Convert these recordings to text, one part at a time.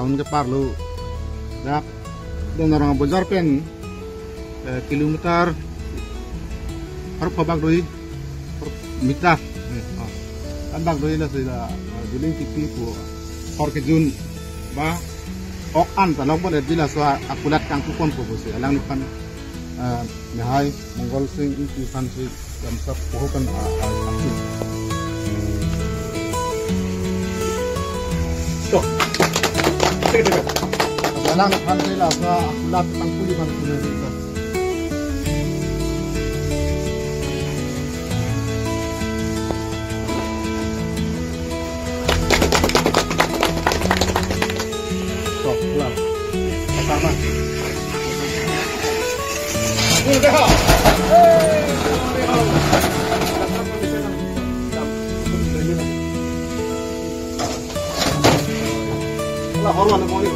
tahun ke parlo dak dong orang bazar pen kilometer har pabak doi mita ambak doi la sila juling tipi po or ke jun ba ok an talong po dila so akulat kang kupon po po si alang nipan nahai mongol sing itu fan si jam sap po kan stop alang nipan sila so akulat kang puli ban puli itu pertama. Lah hormat nak boleh.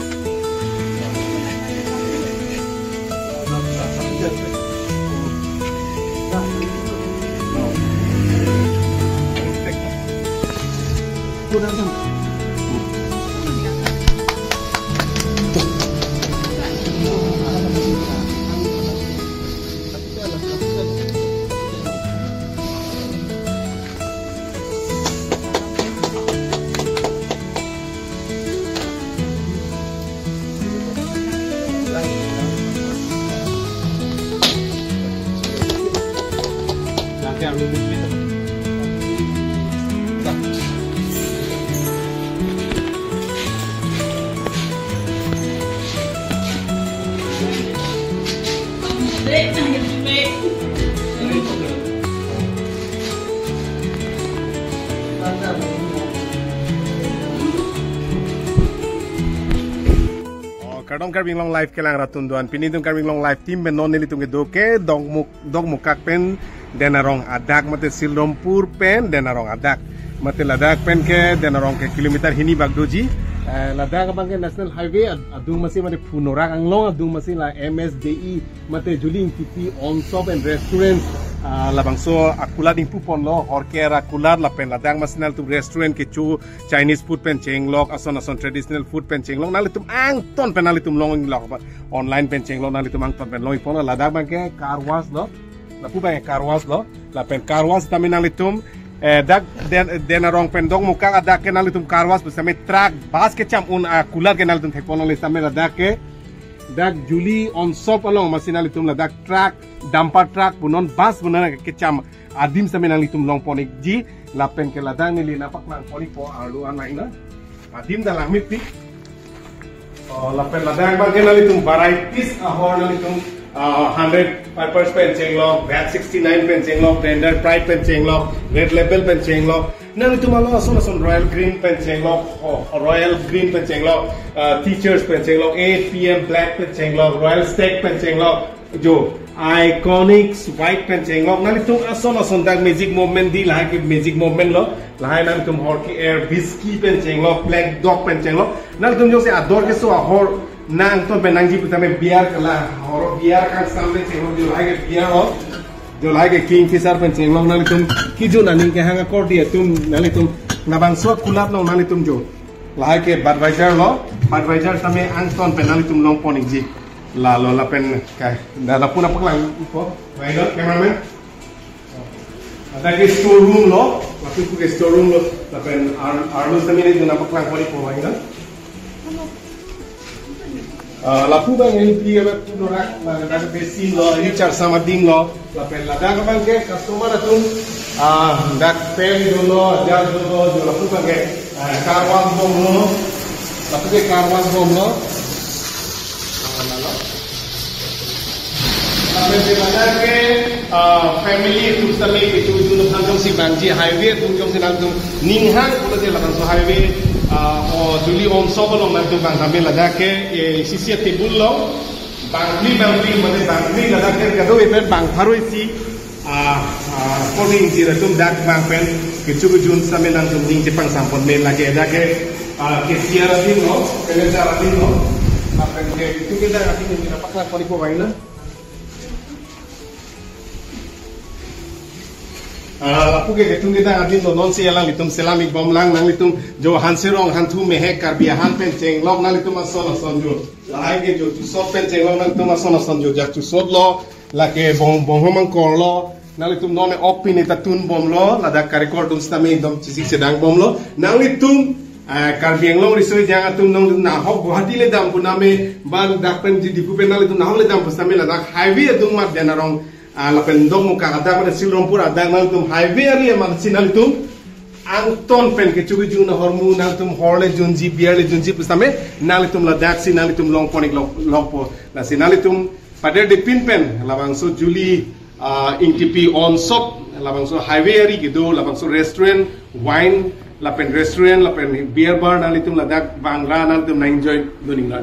Kadang karbing long life kelang ratun doan pinitung karbing long life tim ben non nilitung doke dog mukak pen denarong adak mate silrompur pen denarong adak mate ladak pen ke denarong ke kilometer hini bagdoji ladak bang ke national highway adung masih mate punorak anglong adung masih la MSDE mate juling Engtipi Onshop and restaurant labang so akulat ding pupon lo horker akulat la pen ladang masnal tu restaurant ke chu Chinese food pen chenglok ason traditional food pen chenglok nalitum ang ton pen nalitum long lok online pen chenglok nalitum ang ton pen long ipon ladang bang ke car wash lo la pu bang car wash lo la pen car wash tamin nalitum dak denarong pen dong muka adak ke nalitum car wash besame truck bas ke cham un akulat ke nalitum thekpon le same ladak ke dak Engtipi Onshop along masinal itum la dak truck dumper truck punon bus punon kecam adim samenal itum long ponik ji lapen ke ladang ni napak lang ponik po alu ana ina adim dalam miti lapen ladang bagenal itum varieties ahor nal itum 100 purpose pen chenglok VAT 69 pen chenglok tender pride pen chenglok red label pen chenglok nang itu malo ason royal green pen chenglok royal green pen chenglok teachers pen chenglok 8 PM black pen chenglok royal steak pen chenglok jo iconic white pen chenglok nang itu ason dag magic movement di lah ke magic movement lo lah nang itu horki air whiskey pen chenglok black dog pen chenglok nang itu jo se ador ke so hor nang to benang ji putame biar kala hor biar kan sampai chenglok jo lah ke biar ho जो लागे Kingfisher pen chenglok nali tum kijo naning ke hanga kor dia tum nali tum nabang so kulap no nali tum jo लागे Budweiser same angton pen nali tum long poning ji la lo la pen kai na la puna paklang ipo right cameraman ada ke storeroom lo la tu ke storeroom lo la pen arlo same ni na paklang pori po right lapu bang ini dia punorak dak besin lo richard sama ding lo la pen la dak bang ke customer atum dak pen dulu jar dulu lapu bang ke karwan bom lo lapu ke karwan bom lo lapen dia ke family tu sami itu dulu hanjong si banji highway tu jong si nang ninghang pula dia lakan so highway Engtipi Onshop lo mantu bang kami ladake sisi tebul lo bangli mane bangli ladake kado ipen bang tharu isi poning ji ratum dak bang pen kichu jun same nang tum ding jepang sampon me lage dake ke siara din lo kene cara din lo apen ke itu kita akan ni pakla pori ko baina lapu ke ketung kita adin do non sialang litum selami bomlang nang litum jo hansirong hantu mehek karbia han pen cheng lok nang litum ason jo lai ke jo tu sot pen cheng lok nang litum ason jo jak tu sot lo la ke bom homang kor lo nang litum nome opin eta tun bom lo la da ka record dum stame dom chisik sedang bom lo nang litum karbiang long risoi jangan tum nong na hok Guwahati le dam puname ban dakpen di dipupen nang litum na hok le dam pustame la dak highway dung mat denarong lapen dong muka ada pada silrompur ada nang tum highway ari man sinal tum angton pen ke chugi juna hormu nang tum horle junji biarle junji pustame nang tum la dak sinal tum long ponik longpo la sinal tum pada de pin pen labang so juli Engtipi Onshop labang so highway ari gitu labang so restaurant wine lapen restaurant lapen beer bar nang tum la dak bangla nang tum na enjoy doning na